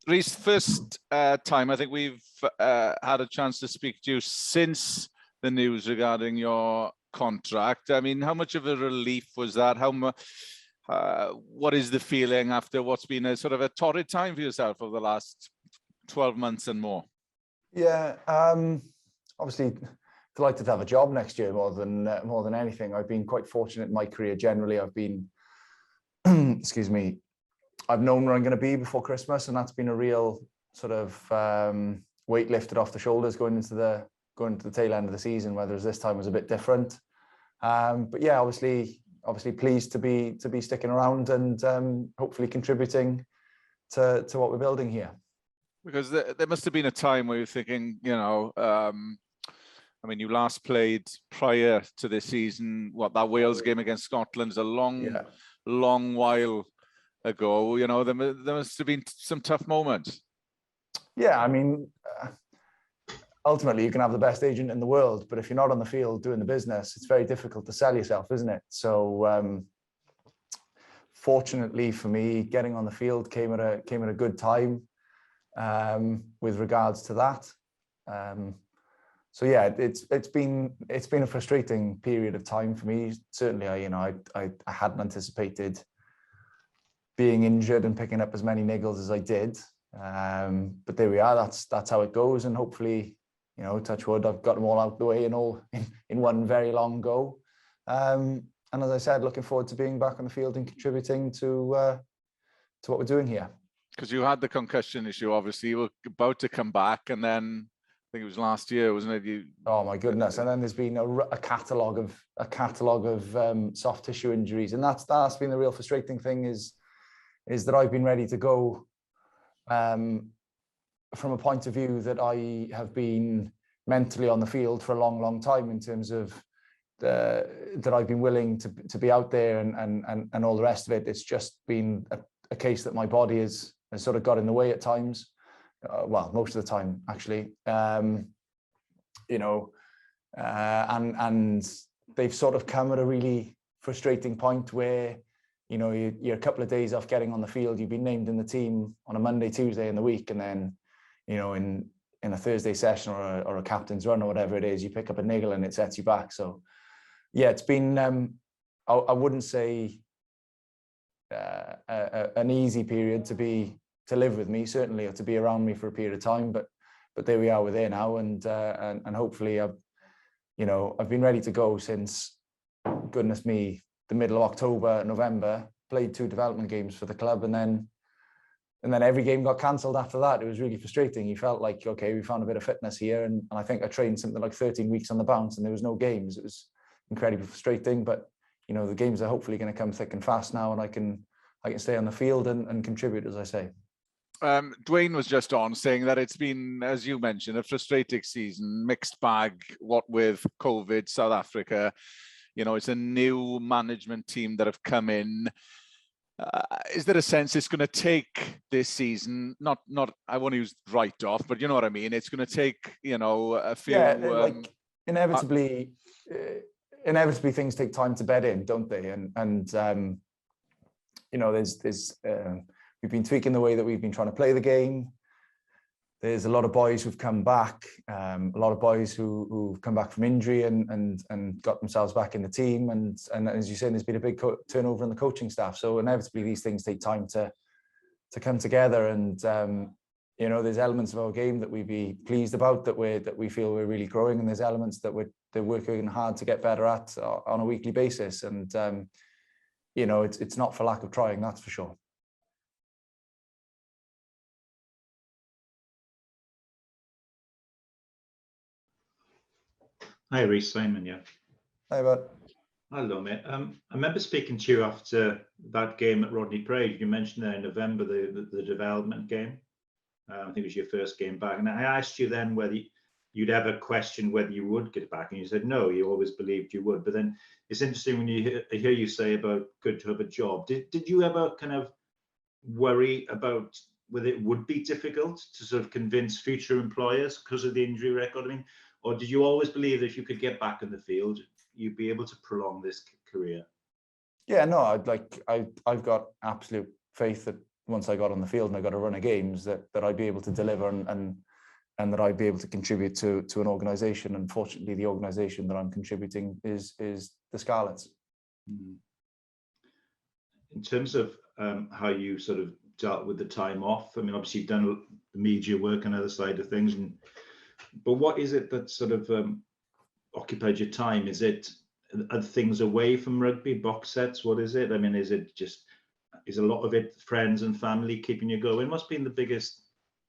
Rhys, first time I think we've had a chance to speak to you since the news regarding your contract. I mean, how much of a relief was that? What is the feeling after what's been a sort of a torrid time for yourself over the last 12 months and more? Yeah, obviously delighted to have a job next year more than anything. I've been quite fortunate in my career generally. I've been, excuse me, I've known where I'm going to be before Christmas, and that's been a real sort of weight lifted off the shoulders going into the tail end of the season. Whereas this time was a bit different, but yeah, obviously pleased to be sticking around and hopefully contributing to what we're building here. Because there must have been a time where you're thinking, you know, I mean, you last played prior to this season. That Wales game against Scotland's a long while ago. You know, there must have been some tough moments. Yeah, I mean, ultimately you can have the best agent in the world, but if you're not on the field doing the business, it's very difficult to sell yourself, isn't it? So fortunately for me, getting on the field came at a good time with regards to that. So yeah, it's been a frustrating period of time for me. Certainly, I hadn't anticipated being injured and picking up as many niggles as I did. But there we are. That's how it goes. And hopefully, you know, touch wood, I've got them all out the way in one very long go. And as I said, looking forward to being back on the field and contributing to what we're doing here. Because you had the concussion issue, obviously, you were about to come back, and then I think it was last year, wasn't it? Oh my goodness! And then there's been a catalogue of soft tissue injuries, and that's been the real frustrating thing is that I've been ready to go from a point of view that I have been mentally on the field for a long time in terms of that I've been willing to be out there and all the rest of it. It's just been a case that my body has sort of got in the way at times. Well, most of the time, actually. You know, and they've sort of come at a really frustrating point where, you know, you're a couple of days off getting on the field. You've been named in the team on a Monday, Tuesday in the week, and then, you know, in a Thursday session or a captain's run or whatever it is, you pick up a niggle and it sets you back. So, yeah, it's been I wouldn't say an easy period to live with me, certainly, or to be around me for a period of time. But there we are, we're there now, and hopefully, I've been ready to go since, goodness me, the middle of October, November. Played 2 development games for the club, and then every game got cancelled after that. It was really frustrating. You felt like, okay, we found a bit of fitness here, and I think I trained something like 13 weeks on the bounce, and there was no games. It was incredibly frustrating, but you know, the games are hopefully going to come thick and fast now, and I can stay on the field and contribute, as I say. Dwayne was just on saying that it's been, as you mentioned, a frustrating season, mixed bag, what with COVID, South Africa. You know, it's a new management team that have come in. Is there a sense it's going to take this season, not I won't use write off, but you know what I mean? It's going to take, you know, a few... Yeah, like inevitably things take time to bed in, don't they? And you know, we've been tweaking the way that we've been trying to play the game. There's a lot of boys who've come back, a lot of boys who've come back from injury and got themselves back in the team. And as you said, there's been a big turnover in the coaching staff. So inevitably these things take time to come together. And you know, there's elements of our game that we'd be pleased about, that we feel we're really growing, and there's elements that they're working hard to get better at on a weekly basis. And you know, it's not for lack of trying, that's for sure. Hi, Rhys, Simon, yeah. Hi, bud. Hello, mate. I remember speaking to you after that game at Rodney Parade. You mentioned there in November the development game. I think it was your first game back. And I asked you then whether you'd ever questioned whether you would get back. And you said, no, you always believed you would. But then it's interesting when you hear you say about good to have a job. Did you ever kind of worry about whether it would be difficult to sort of convince future employers because of the injury record? I mean, or did you always believe that if you could get back in the field, you'd be able to prolong this career? Yeah, no, I've got absolute faith once I got on the field and I got a run of games, that I'd be able to deliver and that I'd be able to contribute to an organisation. Unfortunately, the organisation that I'm contributing is the Scarlets. In terms of how you sort of dealt with the time off, I mean, obviously you've done the media work and other side of things, but what is it that sort of occupied your time? Are things away from rugby, box sets? What is it? I mean, is a lot of it friends and family keeping you going? It must be the biggest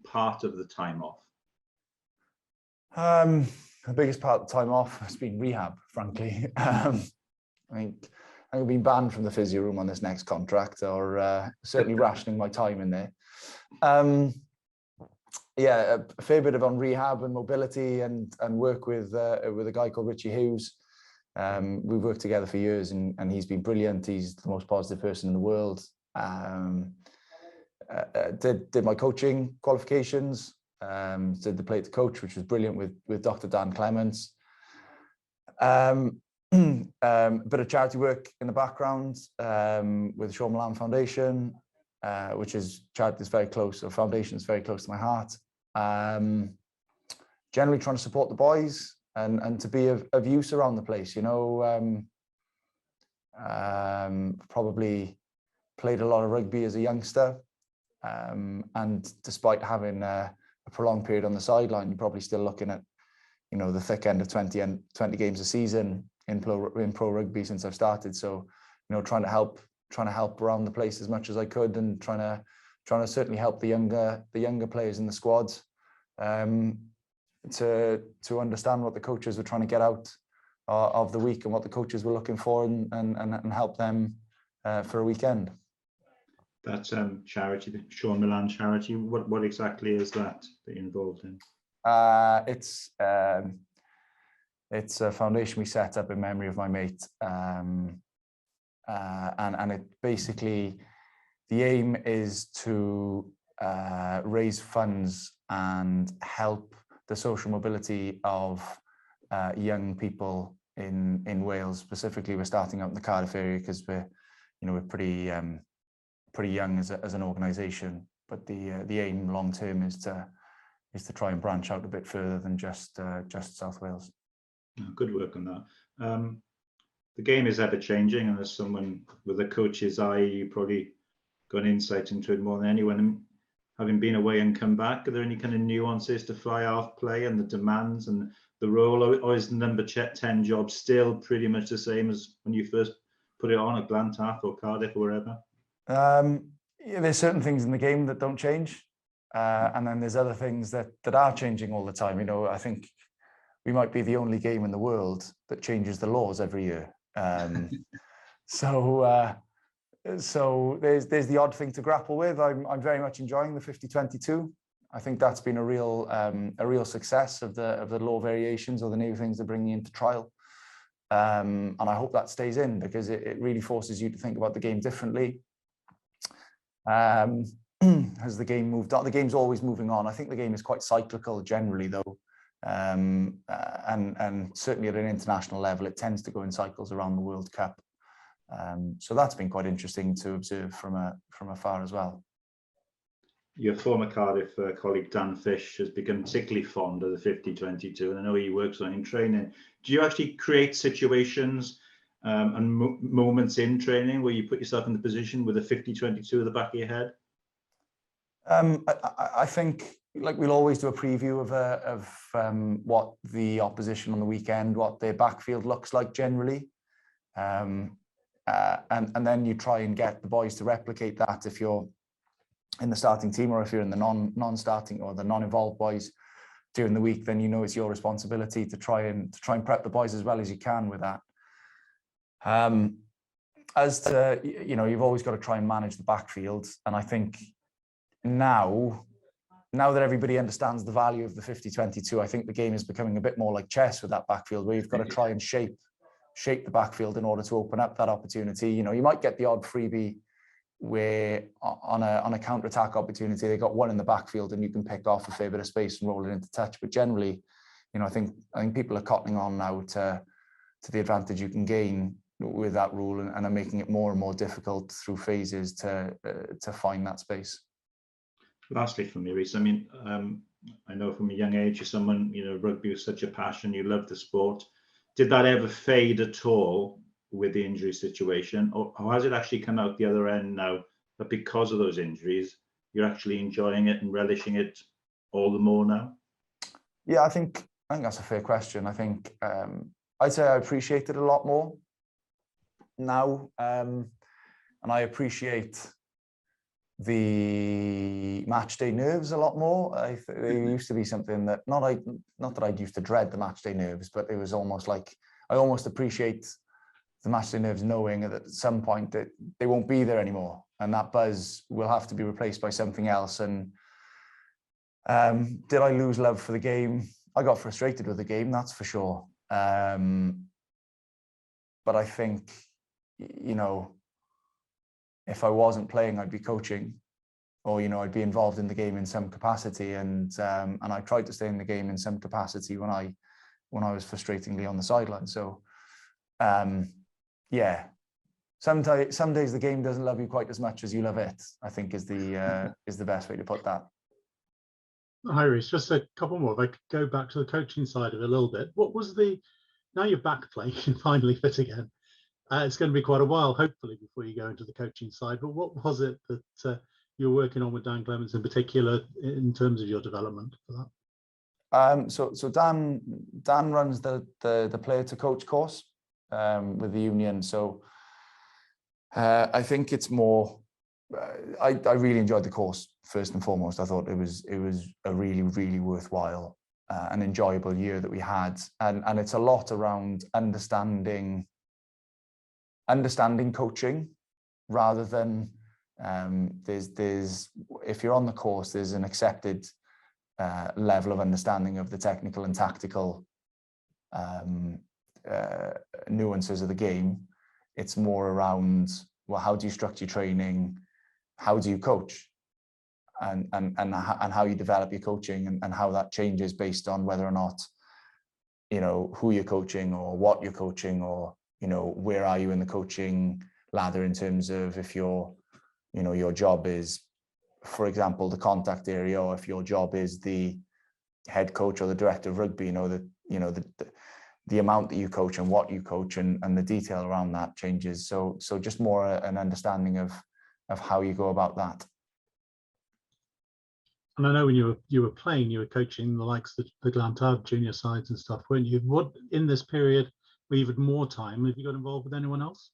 part of the time off. The biggest part of the time off has been rehab, frankly. I think I've been banned from the physio room on this next contract, or certainly rationing my time in there. Yeah, a fair bit on rehab and mobility, and work with a guy called Richie Hughes. We've worked together for years, and he's been brilliant. He's the most positive person in the world. Did my coaching qualifications. Did the play to coach, which was brilliant with Dr. Dan Clements. Bit of charity work in the background with the Sean Milan Foundation, which is charity that's very close, or foundation is very close to my heart. Generally trying to support the boys and to be of use around the place, you know. Probably played a lot of rugby as a youngster, and despite having a prolonged period on the sideline, you're probably still looking at, you know, the thick end of 20 games a season in pro rugby since I've started. So, you know, trying to help around the place as much as I could, and trying to certainly help the younger players in the squads to understand what the coaches were trying to get out of the week and what the coaches were looking for, and help them for a weekend. That's charity, the Sean Milan charity. What exactly is that you're involved in? It's a foundation we set up in memory of my mate, and it basically, the aim is to raise funds and help the social mobility of young people in Wales. Specifically, we're starting out in the Cardiff area because we're pretty young as an organisation. But the aim long term is to try and branch out a bit further than just South Wales. Good work on that. The game is ever changing, and as someone with a coach's eye, you probably got insight into it more than anyone. And having been away and come back, are there any kind of nuances to fly half play and the demands and the role, or is the number 10 job still pretty much the same as when you first put it on at Blantyre or Cardiff or wherever? Yeah, there's certain things in the game that don't change, and then there's other things that are changing all the time. You know, I think we might be the only game in the world that changes the laws every year. So there's the odd thing to grapple with. I'm very much enjoying the 50-22. I think that's been a real success of the law variations, or the new things they're bringing into trial. And I hope that stays in, because it really forces you to think about the game differently. Has the game moved on? The game's always moving on. I think the game is quite cyclical generally, though. And certainly at an international level, it tends to go in cycles around the World Cup. So that's been quite interesting to observe from afar as well. Your former Cardiff colleague Dan Fish has become particularly fond of the 50-22, and I know he works on it in training. Do you actually create situations and moments in training where you put yourself in the position with a 50-22 at the back of your head? I think, like, we'll always do a preview of what the opposition on the weekend, what their backfield looks like generally, and then you try and get the boys to replicate that if you're in the starting team, or if you're in the non-starting or the non-involved boys during the week. Then you know it's your responsibility to try and prep the boys as well as you can with that. As to, you know, you've always got to try and manage the backfield, and I think now that everybody understands the value of the 50-22, I think the game is becoming a bit more like chess with that backfield, where you've got to try and shape the backfield in order to open up that opportunity. You know, you might get the odd freebie where on a counter-attack opportunity, they got one in the backfield and you can pick off a fair bit of space and roll it into touch. But generally, you know, I think people are cottoning on now to the advantage you can gain with that rule and are making it more and more difficult through phases to find that space. Lastly for me, Rhys, I mean, I know from a young age, you're someone, rugby was such a passion, you love the sport. Did that ever fade at all with the injury situation, or has it actually come out the other end now that because of those injuries, you're actually enjoying it and relishing it all the more now? Yeah, I think that's a fair question. I think I'd say I appreciate it a lot more now, and I appreciate the match day nerves a lot more. They used to be something that not that I used to dread the match day nerves, but it was almost like I almost appreciate the match day nerves, knowing that at some point that they won't be there anymore, and that buzz will have to be replaced by something else. And did I lose love for the game? I got frustrated with the game, that's for sure. But I think, if I wasn't playing, I'd be coaching, or I'd be involved in the game in some capacity, and I tried to stay in the game in some capacity when I was frustratingly on the sideline. So yeah, some days the game doesn't love you quite as much as you love it, I think is the best way to put that. Hi, Rhys, just a couple more. If I could go back to the coaching side of it a little bit. What was now you're back playing and finally fit again. It's going to be quite a while, hopefully, before you go into the coaching side. But what was it that you're working on with Dan Clements in particular in terms of your development for that? So Dan runs the player to coach course with the union. So I think it's more. I really enjoyed the course first and foremost. I thought it was a really, really worthwhile and enjoyable year that we had, and it's a lot around understanding coaching rather than there's if you're on the course, there's an accepted level of understanding of the technical and tactical nuances of the game. It's more around, well, how do you structure training, how do you coach, and how you develop your coaching, and how that changes based on whether or not who you're coaching or what you're coaching, or where are you in the coaching ladder in terms of if your job is, for example, the contact area, or if your job is the head coach or the director of rugby, the amount that you coach and what you coach and the detail around that changes. So just more an understanding of how you go about that. And I know when you were playing, you were coaching the likes of the Glantad junior sides and stuff, weren't you? What in this period where you've had more time, have you got involved with anyone else?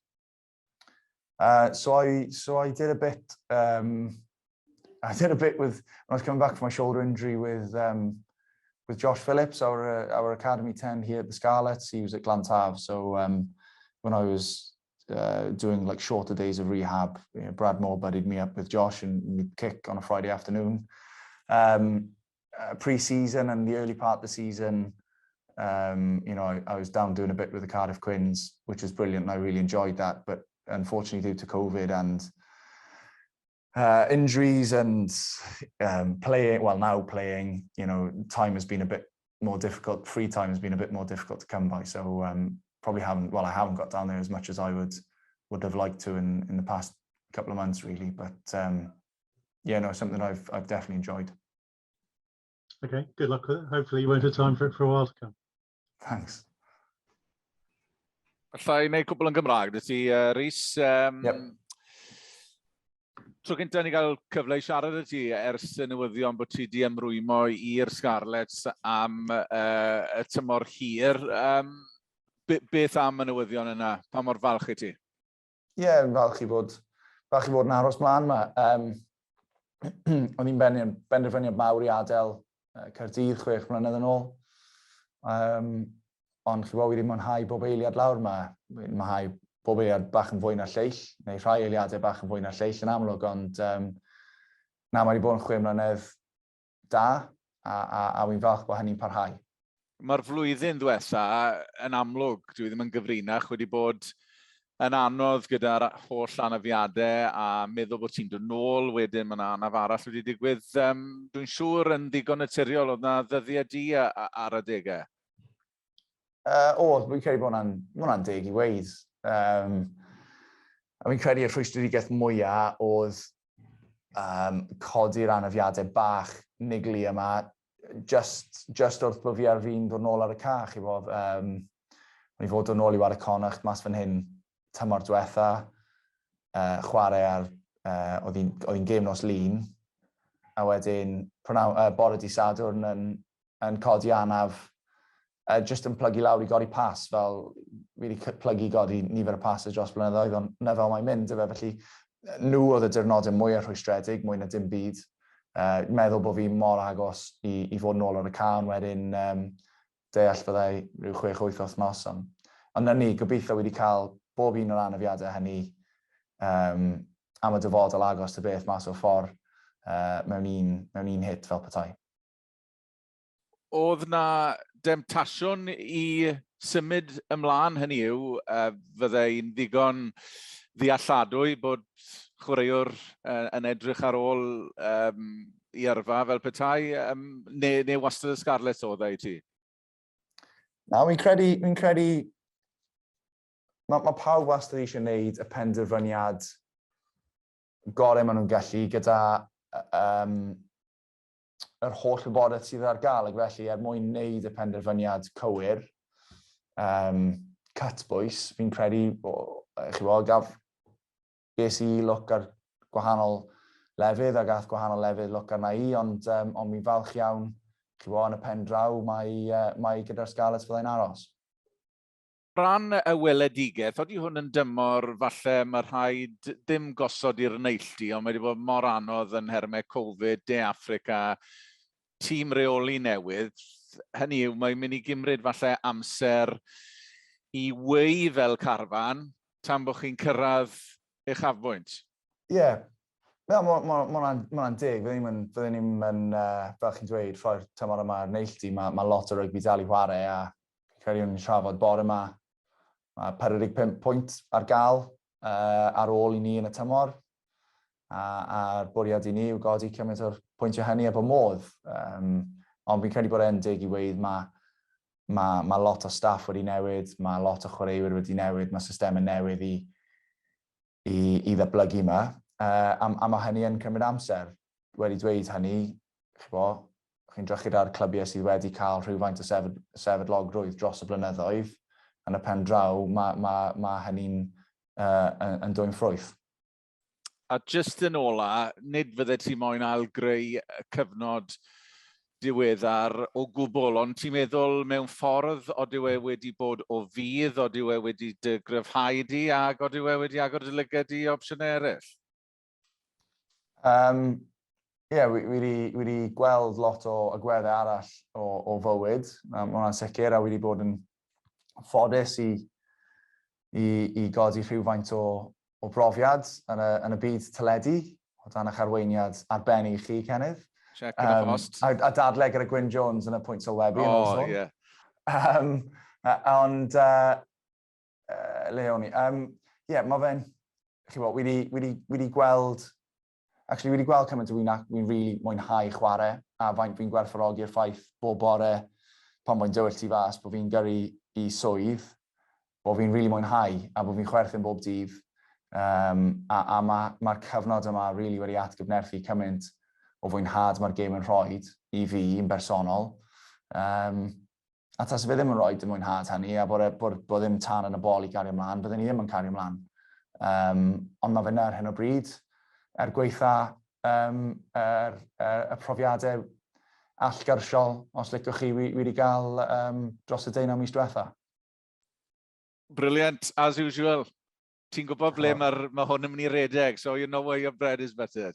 So I did a bit. I did a bit with when I was coming back from my shoulder injury with Josh Phillips, our Academy 10 here at the Scarlets. He was at Glantad. So when I was doing like shorter days of rehab, Brad Moore buddied me up with Josh, and we'd kick on a Friday afternoon. Pre-season and the early part of the season, I was down doing a bit with the Cardiff Quins, which was brilliant, and I really enjoyed that. But unfortunately, due to COVID and injuries and playing, time has been a bit more difficult. Free time has been a bit more difficult to come by. So I haven't got down there as much as I would have liked to in the past couple of months, really. But something I've definitely enjoyed. Okay, good luck with it. Hopefully you won't have time for it for a while to come. Thanks. Alla I wneud cwbl yn Gymraeg, dy ti, Rhys? Yep. Tro gynta ni gael cyfle i siarad y ti ers y newyddion bod ti di ymrwymo i'r Scarlets am y tymor hir. Beth am y newyddion yna? Pa mor falch i ti? Ie, falch i fod yn aros mlaen yma. O'n i'n benderfyniad mawr i adael Caerdydd 6 mlynedd yn ôl. Ond chi bod, wi wedi mwynhau bob eiliad lawr yma. Wi'n mwynhau bob eiliad bach yn fwy na lleill, neu rhai eiliadau bach yn fwy na lleill yn amlwg, ond mae wedi bod yn 6 mlynedd da, a wi'n falch bod hynny'n parhau. Mae'r flwyddyn ddiwetha yn amlwg, dwi ddim yn gyfrinach, wedi bod yn anodd gyda'r holl anafiadau a meddwl bod ti'n dod nôl, wedyn mae'n anaf arall wedi digwydd. Dwi'n siŵr yn ddigon naturiol oedd na ddyddiau di ar y degau. Fi'n credu bod hwnna'n deg i weid. A fi'n credu y rhwystredigaeth mwyaf oedd codi'r anafiadau bach nigli yma just wrth bod fi ar fi'n dod nôl ar y ca, chi bod. O'n i fod dod nôl i war y Connacht mas fan hyn tymor diwetha, chwarae ar, oedd hi'n gêm nos lun, a wedyn bore dydd Sadwrn yn codi anaf, just yn plygu lawr i godi pas, fel fi wedi plygu godi nifer y passes dros blynyddoedd, ond na fel mae'n mynd, felly nhw oedd y dirnodau mwy rhwystredig, mwy na dim byd. Meddwl bod fi mor agos i fod yn ôl ar y can wedyn deall fyddai rhyw 6-8 wythnos. Ond na ni, gobeithio wedi cael bob un o'r anafiadau hynny am y dyfodol agos y beth mas o'r ffordd mewn un hit fel petai. Oedd na demtasiwn i symud ymlaen, hynny yw, fyddai'n ddigon ddealladwy bod chwaraewr yn edrych ar ôl i yrfa fel petai, neu wastad y Scarlets oedd ei ti? Na, fi'n credu mae pawb wastad eisiau gwneud y penderfyniad gorau maen nhw'n gallu gyda yr holl wybodaeth sydd ar gael, ac felly mwyn wneud y penderfyniad cywir, cytbwys, fi'n credu, ges i look ar gwahanol lefydd a gath gwahanol lefydd look arna i, ond mi'n falch iawn, yn y pen draw, mae gyda'r Scarlets fyddai'n aros. Ran y weledigaeth, oeddi hwn yn dymor falle mae rhaid ddim gosod i'r neilltu, ond mae wedi bod mor anodd yn hermau Covid, De Affrica, tîm reoli newydd. Hynny yw, mae'n mynd i gymryd falle amser i wei fel carfan tan bod chi'n cyrraedd eich afbwynt. Ie, mae'n dig. Fyddwn ni'n, fel chi'n dweud, rhoi'r tymor yma'r neilltu, mae lot o rygbi dal i chwarae, a credu ni'n trafod bore yma. Mae 45 pwynt ar gael ar ôl i ni yn y tymor. A'r bwriad i ni yw godi cymaint o'r pwyntiau hynny efo modd. Ond fi'n credu bod e'n dig i weid, mae lot o staff wedi newid, mae lot o chwaraewyr wedi newid, mae systemau newydd i ddatblygu yma. A mae hynny yn cymryd amser. Wedi dweud hynny, chi'n drychyd ar clybiau sydd wedi cael rhywfaint o sefydlogrwydd dros y blynyddoedd, yn y pen draw, mae hynny'n yn dwy'n ffrwyth. A just yn ola, nid fydde ti moyn ail greu cyfnod diweddar o gwbl, ond ti'n meddwl mewn ffordd o dywe wedi bod o fydd, o dywe wedi dy gryfhau di, ac o dywe wedi agor dy lygad i opsiynau eraill? Ie, wedi gweld lot o agweddau arall o fywyd. Mae hwnna'n sicr, a wedi bod yn ffodus i godi rhywfaint o brofiad yn y byd teledu, o dan eich arweiniad arbennig chi, Kenneth. Check yn y post. A dadle gyda Gwyn Jones yn y pwynt sylwebu. O, ie. Ond, Leoni, mae fe'n, wedi gweld, wedi gweld cymaint o fi'n rili mwynhau chwarae, a faint fi'n gwerthfawrogi'r ffaith bob bore pan mae'n dywyllt i fas, bod fi'n gyrru i swydd, bod fi'n rili mwynhau, a bod fi'n chwerthin bob dydd. A mae'r cyfnod yma rili wedi atgyfnerthu cymaint o fwynhad mae'r gêm yn rhoi i fi yn bersonol. A tas fi ddim yn rhoi dy mwynhad hynny, a bod ddim tan yn y bol i gario ymlaen, byddwn ni ddim yn cario ymlaen. Ond mae fe'n ar hyn o bryd, gweitha y profiadau allgyrsiol, os licwch chi, wedi cael dros y 19 mis diwetha. Brilliant, as usual. Ti'n gwybod ble mae hwn yn mynd i redeg, so you know where your bread is buttered.